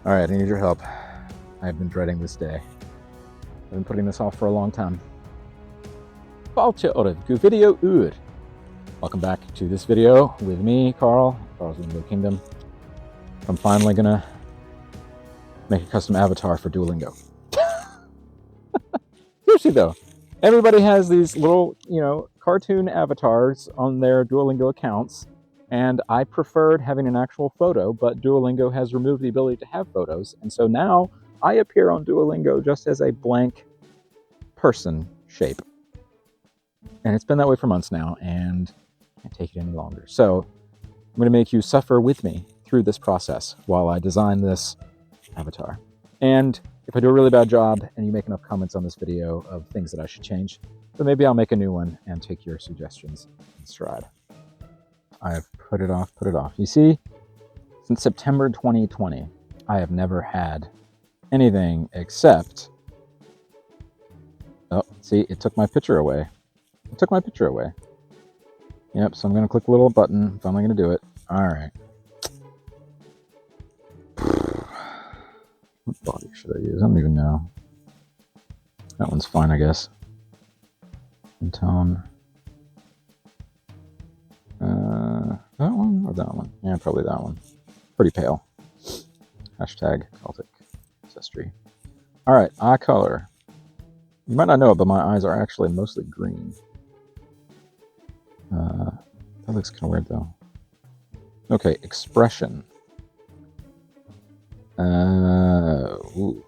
All right, I need your help. I've been dreading this day. I've been putting this off for a long time. Video Ur. Welcome back to this video with me, Carl's Duolingo Kingdom. I'm finally gonna make a custom avatar for Duolingo. Seriously though, everybody has these little, cartoon avatars on their Duolingo accounts, and I preferred having an actual photo, but Duolingo has removed the ability to have photos, and so now I appear on Duolingo just as a blank person shape. And it's been that way for months now, and I can't take it any longer. So I'm going to make you suffer with me through this process while I design this avatar. And if I do a really bad job and you make enough comments on this video of things that I should change, then maybe I'll make a new one and take your suggestions in stride. I've put it off. You see, since September 2020, I have never had anything except... Oh, see, it took my picture away. Yep, so I'm going to click the little button. I'm finally going to do it. All right. What body should I use? I don't even know. That one's fine, I guess. And tone. That one or that one? Yeah, probably that one. Pretty pale. Hashtag Celtic ancestry. All right, eye color. You might not know it, but my eyes are actually mostly green. That looks kind of weird, though. Okay, expression. Ooh.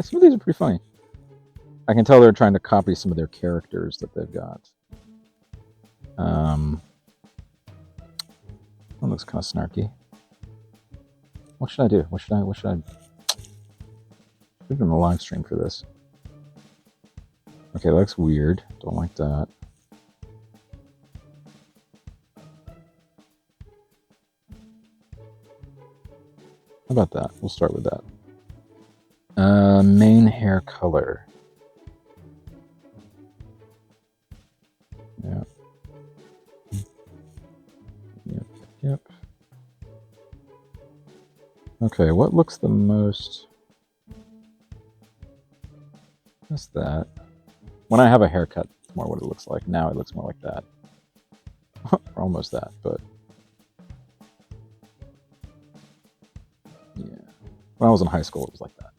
Some of these are pretty funny. I can tell they're trying to copy some of their characters that they've got. That looks kind of snarky. What should I do? What should I... Give them a live stream for this. Okay, that looks weird. Don't like that. How about that? We'll start with that. Main hair color. Yep. Yep. Okay, what looks the most... What's that? When I have a haircut, it's more what it looks like. Now it looks more like that. Or almost that, but... Yeah. When I was in high school, it was like that.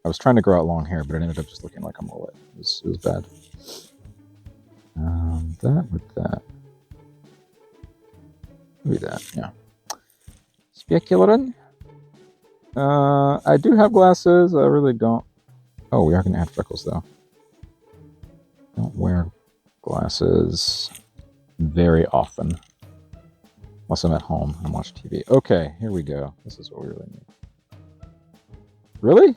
I was trying to grow out long hair, but it ended up just looking like a mullet. It was bad. That with that. Maybe that, yeah. Speculum. I do have glasses. I really don't. Oh, we are going to add freckles, though. Don't wear glasses very often. Unless I'm at home and watch TV. Okay, here we go. This is what we really need. Really? You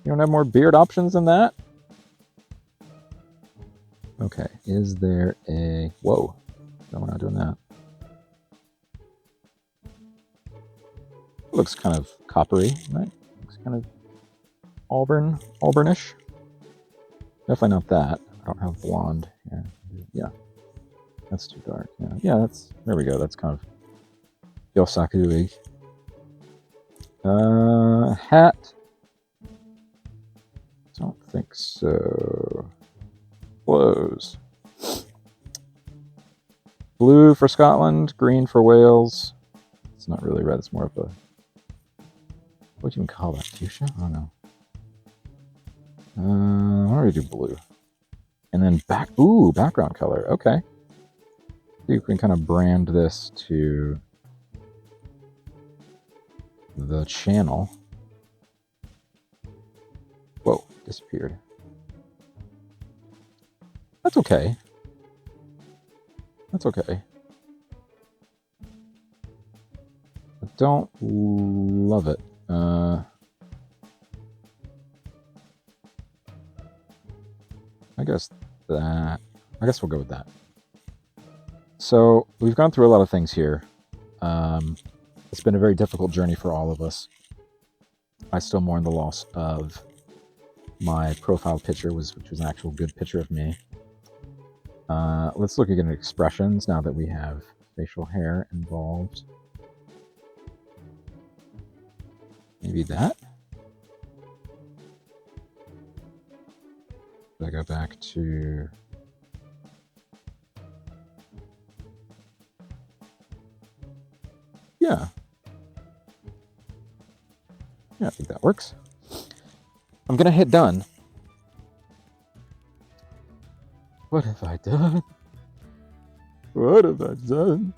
don't have more beard options than that? Okay, is there a... Whoa. No, we're not doing that. It looks kind of coppery, right? Looks kind of auburnish. Definitely not that. I don't have blonde here. Yeah. That's too dark. Yeah, that's... There we go. That's kind of... Yosaku-y. Hat. Don't think so. Clothes. Blue for Scotland, green for Wales. It's not really red, it's more of a... What do you even call that? Fuchsia? I don't know. Why don't we do blue? And then background color. Okay. You can kind of brand this to the channel. Whoa, disappeared. That's okay. That's okay. I don't love it. I guess we'll go with that. So we've gone through a lot of things here. It's been a very difficult journey for all of us. I still mourn the loss of my profile picture, which was an actual good picture of me. Let's look again at expressions now that we have facial hair involved. Maybe that. I go back to yeah, I think that works. I'm gonna hit done. What have I done? What have I done?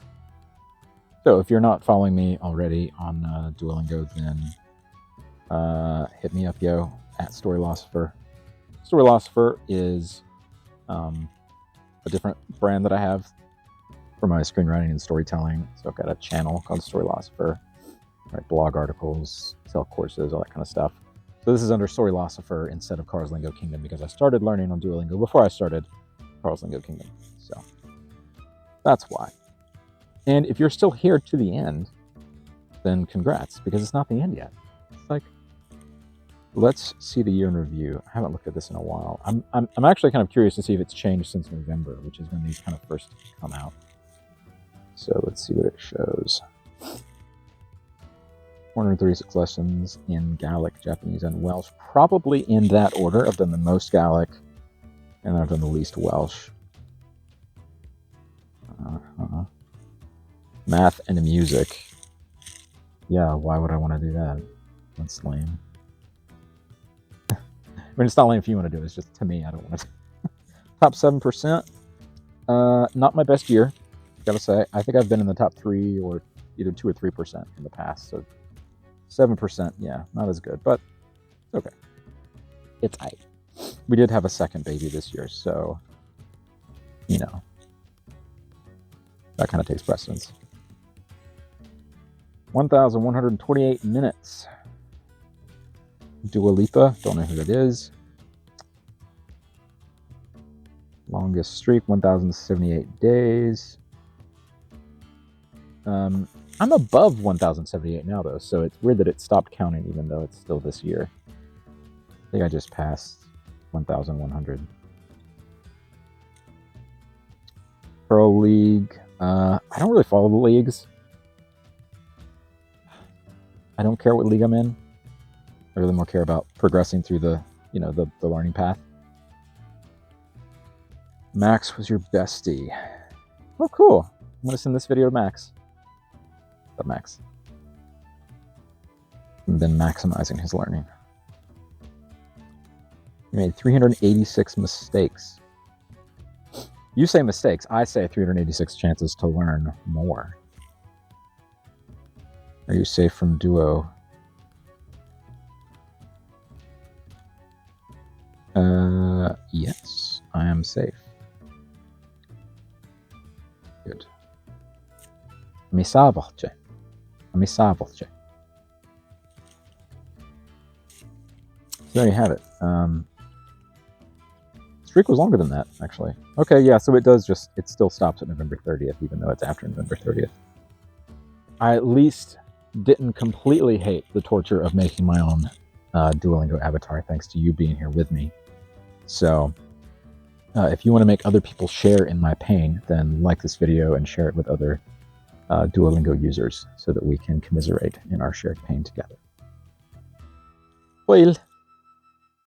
So if you're not following me already on Duolingo, then hit me up, yo, at Storylosopher. Storylosopher is a different brand that I have for my screenwriting and storytelling. So I've got a channel called Storylosopher. Write blog articles, sell courses, all that kind of stuff. So this is under Storylosopher instead of Carl's Lingo Kingdom because I started learning on Duolingo before I started Carl's Lingo Kingdom. So that's why. And if you're still here to the end, then congrats, because it's not the end yet. It's like, let's see the year in review. I haven't looked at this in a while. I'm actually kind of curious to see if it's changed since November, which is when these kind of first come out. So let's see what it shows. 436 lessons in Gaelic, Japanese, and Welsh. Probably in that order. I've done the most Gaelic, and I've done the least Welsh. Math and music. Yeah, why would I want to do that? That's lame. I mean, it's not lame if you want to do it. It's just, to me, I don't want to. Top 7%. Not my best year, gotta say. I think I've been in the top 3 or either 2 or 3% in the past. So 7%, yeah, not as good, but okay. It's aight. We did have a second baby this year, so, you know, that kind of takes precedence. 1,128 minutes. Dua Lipa, don't know who that is. Longest streak, 1,078 days. I'm above 1,078 now, though, so it's weird that it stopped counting, even though it's still this year. I think I just passed 1,100. Pro League. I don't really follow the leagues. I don't care what league I'm in. I really more care about progressing through the, you know, the learning path. Max was your bestie. Oh, cool. I'm gonna send this video to Max. But Max. And then maximizing his learning. He made 386 mistakes. You say mistakes. I say 386 chances to learn more. Are you safe from Duo? Yes, I am safe. Good. Mi savolce. So there you have it. Streak was longer than that, actually. Okay, yeah, so it does just, it still stops at November 30th, even though it's after November 30th. I at least didn't completely hate the torture of making my own Duolingo avatar, thanks to you being here with me. So if you want to make other people share in my pain, then like this video and share it with other Duolingo users so that we can commiserate in our shared pain together. Well.